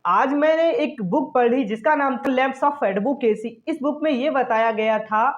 आज मैंने एक बुक पढ़ी जिसका नाम था लैम्प्स ऑफ एडवोकेसी। इस बुक में ये बताया गया था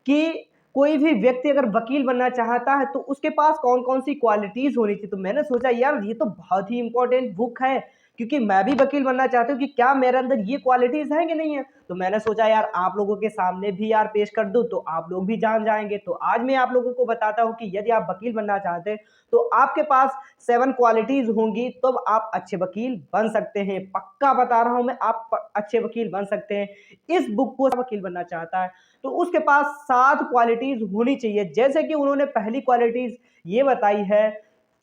कि कोई भी व्यक्ति अगर वकील बनना चाहता है तो उसके पास कौन कौन सी क्वालिटीज होनी चाहिए। तो मैंने सोचा यार ये तो बहुत ही इंपॉर्टेंट बुक है, क्योंकि मैं भी वकील बनना चाहता हूँ कि क्या मेरे अंदर ये क्वालिटीज हैं कि नहीं है। तो मैंने सोचा यार आप लोगों के सामने भी यार पेश कर दूं तो आप लोग भी जान जाएंगे। तो आज मैं आप लोगों को बताता हूँ कि यदि आप वकील बनना चाहते हैं तो आपके पास 7 क्वालिटीज होंगी, तो आप अच्छे वकील बन सकते हैं। पक्का बता रहा हूं मैं, आप अच्छे वकील बन सकते हैं। इस बुक को वकील बनना चाहता है तो उसके पास 7 क्वालिटीज होनी चाहिए। जैसे कि उन्होंने पहली क्वालिटीज ये बताई है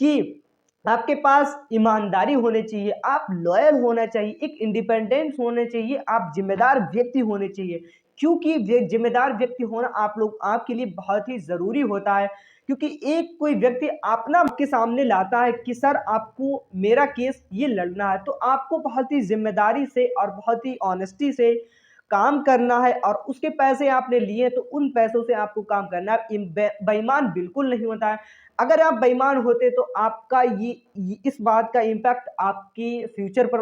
कि आपके पास ईमानदारी होनी चाहिए, आप लॉयल होना चाहिए, एक इंडिपेंडेंस होने चाहिए, आप जिम्मेदार व्यक्ति होने चाहिए। क्योंकि जिम्मेदार व्यक्ति होना आप लोग आपके लिए बहुत ही जरूरी होता है। क्योंकि एक कोई व्यक्ति अपना आपके सामने लाता है कि सर आपको मेरा केस ये लड़ना है, तो आपको बहुत ही जिम्मेदारी से और बहुत ही ऑनेस्टी से काम करना है। और उसके पैसे आपने लिए तो उन पैसों से आपको काम करना है। बेईमान बिल्कुल नहीं होता है। अगर आप बेईमान होते तो आपका ये इस बात का इम्पैक्ट आपकी फ्यूचर पर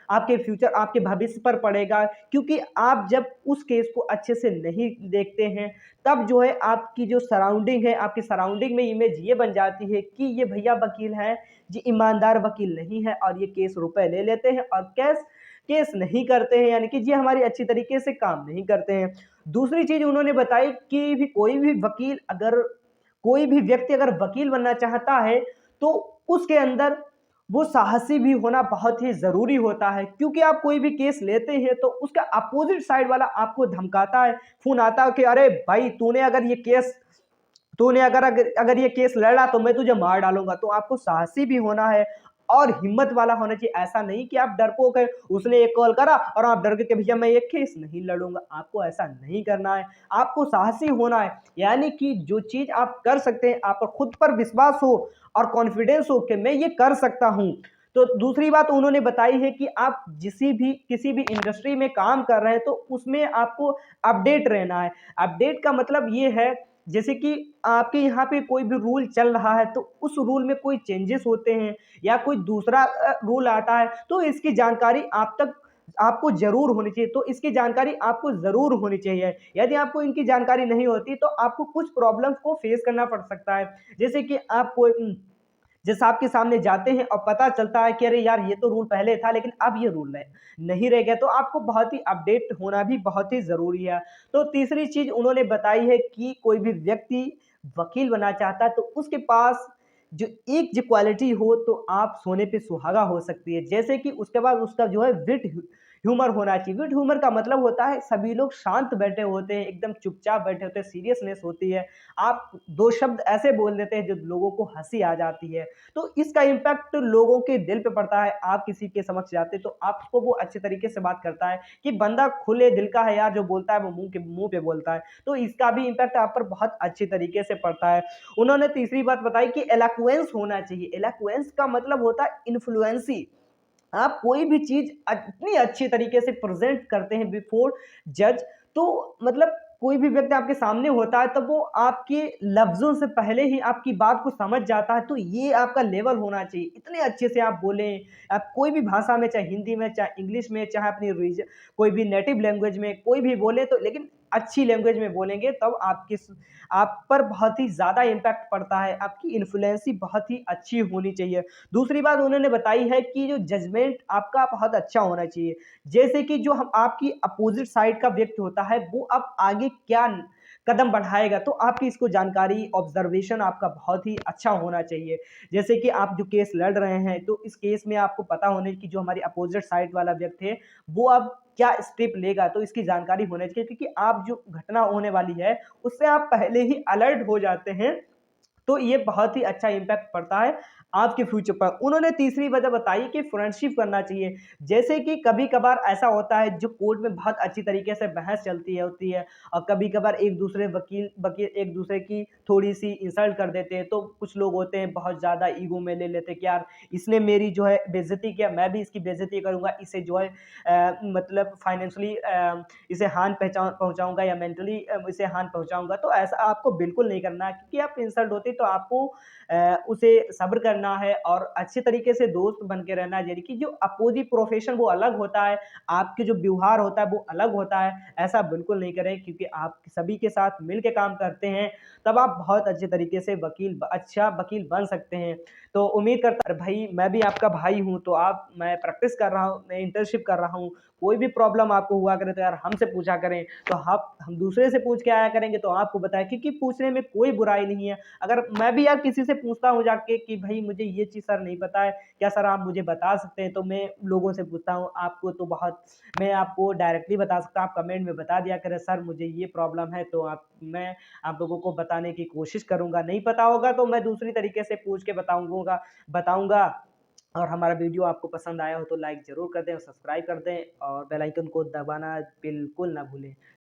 आपके भविष्य पर पड़ेगा। क्योंकि आप जब उस केस को अच्छे से नहीं देखते हैं तब जो है आपकी जो सराउंडिंग है, आपकी सराउंडिंग में इमेज ये बन जाती है कि ये भैया वकील हैं, जी ईमानदार वकील नहीं है और ये केस रुपए ले लेते हैं और केस केस नहीं करते हैं, यानी कि जी हमारी अच्छी तरीके से काम नहीं करते हैं। दूसरी चीज उन्होंने बताई कि कोई भी व्यक्ति अगर वकील बनना चाहता है तो उसके अंदर वो साहसी भी होना बहुत ही जरूरी होता है। क्योंकि आप कोई भी केस लेते हैं तो उसका अपोजिट साइड वाला आपको धमकाता है, फोन आता है कि अरे भाई तूने अगर ये केस लड़ा तो मैं तुझे मार डालूंगा। तो आपको साहसी भी होना है और हिम्मत वाला होना चाहिए। ऐसा नहीं कि आप डरपोक है, उसने एक कॉल करा और आप डर के भैया मैं ये केस नहीं लड़ूंगा। आपको ऐसा नहीं करना है, आपको साहसी होना है। यानी कि जो चीज आप कर सकते हैं, आप पर खुद पर विश्वास हो और कॉन्फिडेंस हो कि मैं ये कर सकता हूं। तो दूसरी बात उन्होंने बताई है कि आप किसी भी इंडस्ट्री में काम कर रहे हैं तो उसमें आपको अपडेट रहना है। अपडेट का मतलब ये है जैसे कि आपके यहाँ पे कोई भी रूल चल रहा है तो उस रूल में कोई चेंजेस होते हैं या कोई दूसरा रूल आता है तो इसकी जानकारी आपको जरूर होनी चाहिए। तो इसकी जानकारी आपको जरूर होनी चाहिए। यदि आपको इनकी जानकारी नहीं होती तो आपको कुछ प्रॉब्लम्स को फेस करना पड़ सकता है। जैसे कि जैसे आपके सामने जाते हैं और पता चलता है कि अरे यार ये तो रूल पहले था लेकिन अब ये रूल नहीं रह गया, तो आपको बहुत ही अपडेट होना भी बहुत ही जरूरी है। तो तीसरी चीज उन्होंने बताई है कि कोई भी व्यक्ति वकील बनना चाहता है तो उसके पास जो क्वालिटी हो तो आप सोने पे सुहागा हो सकती है। जैसे कि उसके बाद उसका जो है विट ह्यूमर होना चाहिए। विट ह्यूमर का मतलब होता है सभी लोग शांत बैठे होते हैं, एकदम चुपचाप बैठे होते हैं, सीरियसनेस होती है। आप दो शब्द ऐसे बोल देते हैं जो लोगों को हंसी आ जाती है, तो इसका इम्पैक्ट लोगों के दिल पे पड़ता है। आप किसी के समक्ष जाते तो आपको वो अच्छे तरीके से बात करता है कि बंदा खुले दिल का है यार, जो बोलता है वो मुंह पे बोलता है। तो इसका भी इम्पैक्ट आप पर बहुत अच्छी तरीके से पड़ता है। उन्होंने तीसरी बात बताई कि एलाक्वेंस होना चाहिए। एलाक्वेंस का मतलब होता है इन्फ्लुएंसी। आप कोई भी चीज इतनी अच्छी तरीके से प्रेजेंट करते हैं बिफोर जज, तो मतलब कोई भी व्यक्ति आपके सामने होता है तो वो आपके लफ्जों से पहले ही आपकी बात को समझ जाता है। तो ये आपका लेवल होना चाहिए, इतने अच्छे से आप बोलें। आप कोई भी भाषा में, चाहे हिंदी में, चाहे इंग्लिश में, चाहे अपनी रीजन कोई भी नेटिव लैंग्वेज में कोई भी बोले तो, लेकिन अच्छी लैंग्वेज में बोलेंगे तब आप पर बहुत ही ज्यादा इम्पैक्ट पड़ता है। आपकी इन्फ्लुएंसी बहुत ही अच्छी होनी चाहिए। दूसरी बात उन्होंने बताई है कि जो जजमेंट आपका बहुत अच्छा होना चाहिए। जैसे कि जो हम आपकी अपोजिट साइड का व्यक्ति होता है वो अब आगे क्या कदम बढ़ाएगा तो आपकी इसको जानकारी, ऑब्जर्वेशन आपका बहुत ही अच्छा होना चाहिए। जैसे कि आप जो केस लड़ रहे हैं तो इस केस में आपको पता होने की जो हमारी अपोजिट साइड वाला व्यक्ति है वो अब क्या स्टेप लेगा, तो इसकी जानकारी होनी चाहिए। क्योंकि आप जो घटना होने वाली है उससे आप पहले ही अलर्ट हो जाते हैं, तो ये बहुत ही अच्छा इम्पैक्ट पड़ता है आपके फ्यूचर पर। उन्होंने तीसरी वजह बताई कि फ्रेंडशिप करना चाहिए। जैसे कि कभी कभार ऐसा होता है जो कोर्ट में बहुत अच्छी तरीके से बहस चलती है होती है और कभी कभार एक दूसरे वकील वकील एक दूसरे की थोड़ी सी इंसल्ट कर देते हैं। तो कुछ लोग होते हैं बहुत ज़्यादा ईगो में ले लेते हैं कि यार इसने मेरी जो है बेइज्जती किया, मैं भी इसकी बेइज्जती करूंगा, इसे जो है मतलब फाइनेंशियली इसे हानि पहुंचाऊंगा या मेंटली इसे हानि पहुंचाऊंगा। तो ऐसा आपको बिल्कुल नहीं करना है। क्योंकि आप इंसल्ट होते तो आपको उसे सब्र करना रहना है और अच्छे तरीके से दोस्त बन के रहना है, यानी कि जो अपोज़िट प्रोफ़ेशन वो अलग होता है, आपके जो व्यवहार होता है वो अलग होता है, ऐसा बिल्कुल नहीं करें क्योंकि आप सभी के साथ मिल के काम करते हैं, तब आप बहुत अच्छे तरीके से अच्छा वकील बन सकते हैं। तो उम्मीद करता भाई मैं भी आपका भाई हूँ, तो मैं प्रैक्टिस कर रहा हूँ, मैं इंटर्नशिप कर रहा हूँ, कोई भी प्रॉब्लम आपको हुआ करे तो यार हमसे पूछा करें, तो हम दूसरे से पूछ के आया करेंगे तो आपको बताएँ क्योंकि पूछने में कोई बुराई नहीं है। अगर मैं भी यार किसी से पूछता हूँ जाके कि भई मुझे ये चीज़ सर नहीं पता है, क्या सर आप मुझे बता सकते हैं? तो मैं लोगों से पूछता हूँ, आपको तो बहुत मैं आपको डायरेक्टली बता सकता हूँ, आप कमेंट में बता दिया करें सर मुझे ये प्रॉब्लम है तो मैं आप लोगों को बताने की कोशिश करूँगा। नहीं पता होगा तो मैं दूसरी तरीके से पूछ के बताऊँगा। और हमारा वीडियो आपको पसंद आया हो तो लाइक ज़रूर कर दें और सब्सक्राइब कर दें और बेल आइकन को दबाना बिल्कुल ना भूलें।